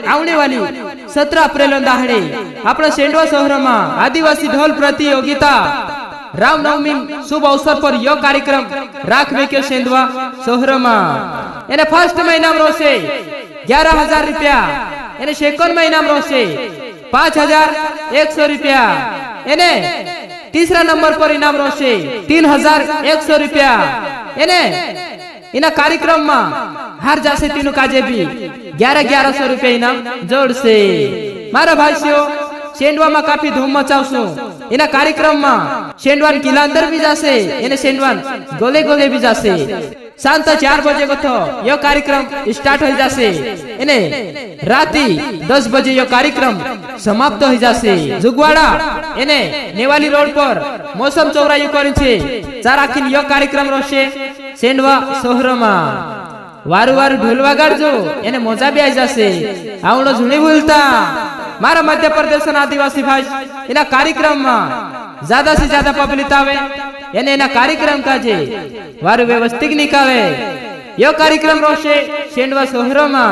આવने वाली 17 अप्रैल दाहड़े अपना सेंडवा शहर में आदिवासी ढोल प्रतियोगिता रामनवमी शुभ अवसर पर यह कार्यक्रम राखवे के सेंडवा शहर में एने फर्स्ट में इनाम रोसे 11,000 रुपया, एने सेकंड में इनाम रोसे 5,100 रुपया, एने तीसरा नंबर पर इनाम रोसे 3,100 रुपया। एने इना कार्यक्रम में हार जासे तीनों काजे भी 11,100 रुपया इनाम जोड़ से। मारा भाईओ सेंडवा में काफी धूम मचावशु। इना कार्यक्रम में सेंडवान किला अंदर भी जासे, एने सेंडवान गोले गोले भी जासे। शांत 4 बजे को तो यह कार्यक्रम स्टार्ट हो जासे, एने राती 10 बजे यह कार्यक्रम समाप्त हो जासे। जुगवाड़ा एने नेवाली रोड पर मौसम चौरायु करी छे। 4 आखिन यह कार्यक्रम रोशे सेंडवा शहर में। वारु वारु ढोल वगाड़जो, एने मजा भी आई जासे। आवणो जुनी भूलता मारा मध्य प्रदेश आदिवासी भाई इना कार्यक्रम में ज्यादा से ज्यादा पब्लिक आवे, एने इना कार्यक्रम काजे वारु व्यवस्थित निकावे। यो कार्यक्रम रोशे सेंडवा शहर में।